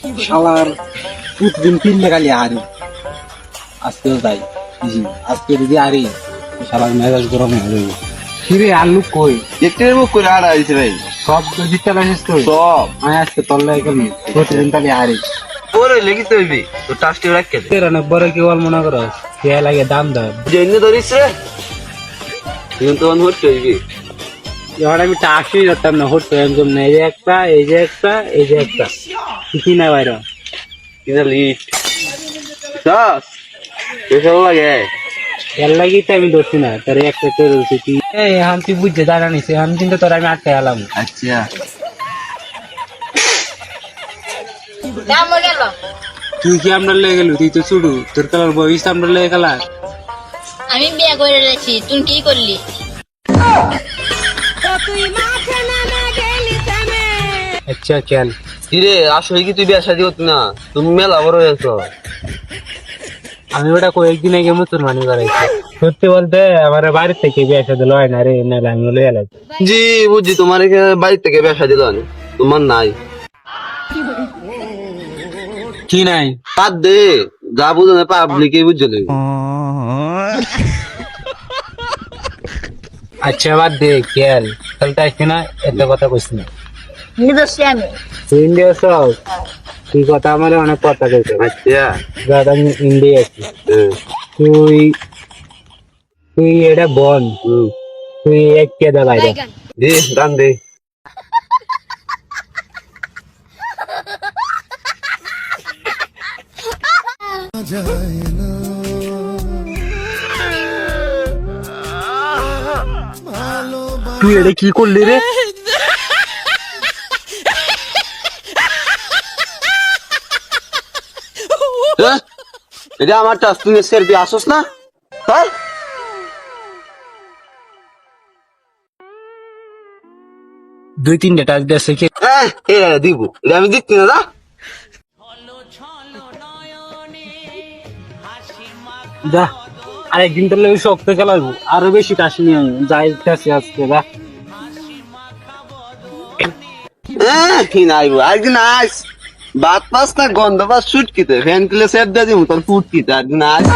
শালার প্রতিদিন কিনলে খালি হারি, আজকেও তাই। আজকে যদি হারি শালার মেজাজ গরম হয়ে যাবে। কিরে আলু কই একটু মুখ করে আড়া দিছে ভাই। সব তো জিততে পারছিস তো? সব আমি আজকে তল্লা এখানে প্রতিদিন খালি হারি। ওরে লেগে তো হইবি তো টাস্টি রাখকে দে। তের অনেক বড় কি বল মনে করো কে লাগে দাম দাম জেনে ধরিস রে তুই তো হচ্ছে হইবি। এবার আমি টাকই যেতাম না, হতো একদম না। এই যে একটা, এই যে একটা, এই যে একটা, কি না বাইরে কিনা লিট দাস কেসব লাগে এর লাগি তো আমি ধরছি না, তার একটা তৈরি হচ্ছে তুই এখন তুই বুঝছে দাঁড়া নিছে এখন কিন্তু তোর আমি আটকে এলাম। আচ্ছা তুই কি আমরা লেগে গেলু? তুই তো ছুটু, তোর কালার বয়স আমরা লেগে গেলা। আমি বিয়ে করে রেখেছি, তুই কি করলি? আচ্ছা চল। কিরে আসলে কি তুই বিয়া শাদি করতি না? তুমি মেলা বড় হয়েছ। আমি ওটা কয়েকদিন আগে মুসলমানি করাইছি। সত্যি বলতে আমার বাড়ির থেকে বিয়ে সাথে লয় না রে, নাহলে আমি লয়ে এলাম। জি বুঝছি, তোমার এখানে বাড়ি থেকে বিয়া শাদি লন, তোমার নাই। কি নাই? বাদ দে, যা বুঝো না পাবলিকে বুঝছো তুই। আচ্ছা বাদ দে খেয়াল খেলতে আসছি না, এত কথা কইস না। নিদর্শী আমি। তুই ইন্ডিয়া সব তুই কথা আমার অনেক কথা কইছে। আচ্ছা দাদা আমি ইন্ডিয়া আছি। তুই তুই এটা বল, তুই এক কেদা বাইরে দে গান দে। তুই এটা কি করলি রে? এটা আমার টাস, তুই সেলফি আসোস না? হ্যাঁ দুই তিনটা টাচ দিয়ে শিখে এটা দিব, এটা আমি দিচ্ছি না। যা আরেকদিন তাহলে ওই শক্ত খেলাবো, আরো বেশি কাশি নিয়ে আমি যাইতেছি আজকে। যা কি নাইবো একদিন আইস, বাত পাস না গন্ধ পাস শুটকিতে ফ্যান কিলে সেট দিয়ে দিব তোর ফুটকিতে, একদিন আইস।